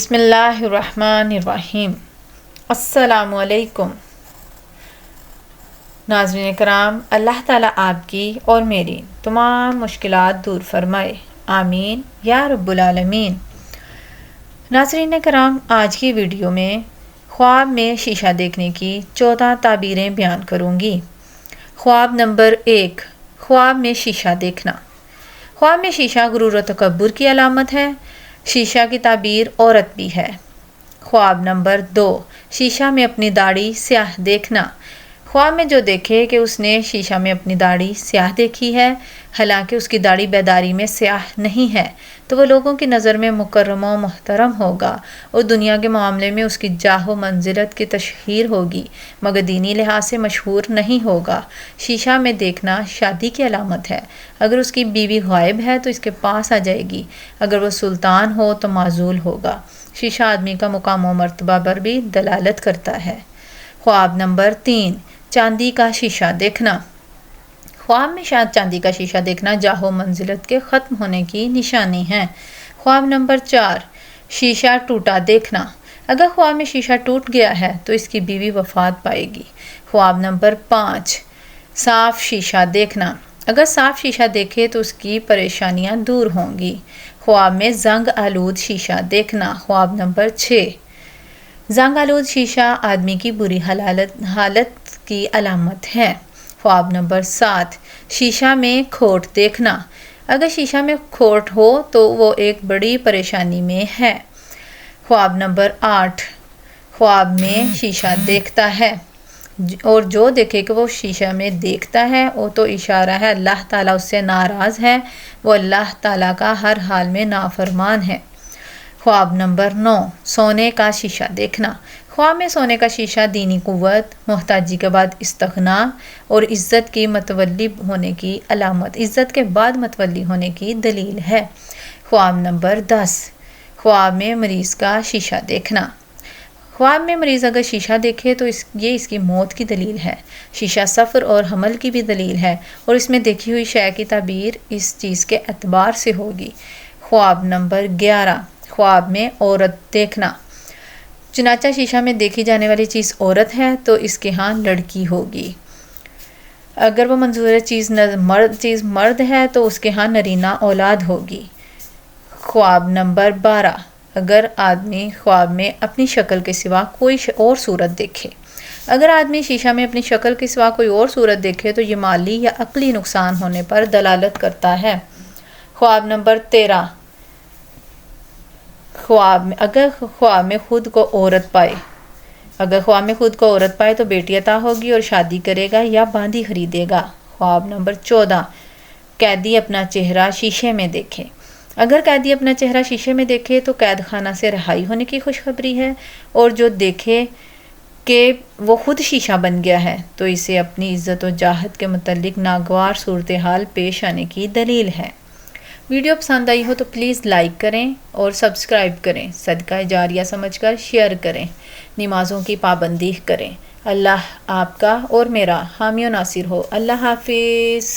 بسم اللہ الرحمن الرحیم۔ السلام علیکم ناظرین کرام، اللہ تعالیٰ آپ کی اور میری تمام مشکلات دور فرمائے، آمین یا رب العالمین۔ ناظرین کرام، آج کی ویڈیو میں خواب میں شیشہ دیکھنے کی 14 تعبیریں بیان کروں گی۔ خواب نمبر 1، خواب میں شیشہ دیکھنا۔ خواب میں شیشہ غرور و تکبر کی علامت ہے۔ شیشہ کی تعبیر عورت بھی ہے۔ خواب نمبر 2، شیشہ میں اپنی داڑھی سیاہ دیکھنا۔ خواب میں جو دیکھے کہ اس نے شیشہ میں اپنی داڑھی سیاہ دیکھی ہے، حالانکہ اس کی داڑھی بیداری میں سیاہ نہیں ہے، تو وہ لوگوں کی نظر میں مکرم و محترم ہوگا اور دنیا کے معاملے میں اس کی جاہ و منزلت کی تشہیر ہوگی، مگر دینی لحاظ سے مشہور نہیں ہوگا۔ شیشہ میں دیکھنا شادی کی علامت ہے۔ اگر اس کی بیوی غائب ہے تو اس کے پاس آ جائے گی، اگر وہ سلطان ہو تو معزول ہوگا۔ شیشہ آدمی کا مقام و مرتبہ پر بھی دلالت کرتا ہے۔ خواب نمبر 3، چاندی کا شیشہ دیکھنا۔ خواب میں چاندی کا شیشہ دیکھنا جاہ و منزلت کے ختم ہونے کی نشانی ہے۔ خواب نمبر 4، شیشہ ٹوٹا دیکھنا۔ اگر خواب میں شیشہ ٹوٹ گیا ہے تو اس کی بیوی وفات پائے گی۔ خواب نمبر 5، صاف شیشہ دیکھنا۔ اگر صاف شیشہ دیکھے تو اس کی پریشانیاں دور ہوں گی۔ خواب میں زنگ آلود شیشہ دیکھنا۔ خواب نمبر 6، زنگ آلود شیشہ آدمی کی بری حالت کی علامت ہے۔ خواب نمبر 7، شیشہ میں کھوٹ دیکھنا۔ اگر شیشہ میں کھوٹ ہو تو وہ ایک بڑی پریشانی میں ہے۔ خواب نمبر 8، خواب میں شیشہ دیکھتا ہے اور جو دیکھے کہ وہ شیشہ میں دیکھتا ہے وہ تو اشارہ ہے اللہ تعالیٰ اس سے ناراض ہے، وہ اللہ تعالیٰ کا ہر حال میں نافرمان ہے۔ خواب نمبر 9، سونے کا شیشہ دیکھنا۔ خواب میں سونے کا شیشہ دینی قوت، محتاجی کے بعد استغنا اور عزت کی متولی ہونے کی علامت، عزت کے بعد متولی ہونے کی دلیل ہے۔ خواب نمبر 10، خواب میں مریض کا شیشہ دیکھنا۔ خواب میں مریض اگر شیشہ دیکھے تو یہ اس کی موت کی دلیل ہے۔ شیشہ سفر اور حمل کی بھی دلیل ہے اور اس میں دیکھی ہوئی شے کی تعبیر اس چیز کے اعتبار سے ہوگی۔ خواب نمبر 11، خواب میں عورت دیکھنا۔ چنانچہ شیشہ میں دیکھی جانے والی چیز عورت ہے تو اس کے ہاں لڑکی ہوگی۔ اگر وہ منظور چیز مرد ہے تو اس کے ہاں نرینہ اولاد ہوگی۔ خواب نمبر 12، اگر آدمی خواب میں اپنی شکل کے سوا کوئی اور صورت دیکھے۔ اگر آدمی شیشہ میں اپنی شکل کے سوا کوئی اور صورت دیکھے تو یہ مالی یا عقلی نقصان ہونے پر دلالت کرتا ہے۔ خواب نمبر 13، اگر خواب میں خود کو عورت پائے۔ اگر خواب میں خود کو عورت پائے تو بیٹی عطا ہوگی اور شادی کرے گا یا باندی خریدے گا۔ خواب نمبر 14، قیدی اپنا چہرہ شیشے میں دیکھے۔ اگر قیدی اپنا چہرہ شیشے میں دیکھے تو قید خانہ سے رہائی ہونے کی خوشخبری ہے، اور جو دیکھے کہ وہ خود شیشہ بن گیا ہے تو اسے اپنی عزت و جاہت کے متعلق ناگوار صورتحال پیش آنے کی دلیل ہے۔ ویڈیو پسند آئی ہو تو پلیز لائک کریں اور سبسکرائب کریں، صدقہ جاریہ سمجھ کر شیئر کریں، نمازوں کی پابندی کریں۔ اللہ آپ کا اور میرا حامی و ناصر ہو۔ اللہ حافظ۔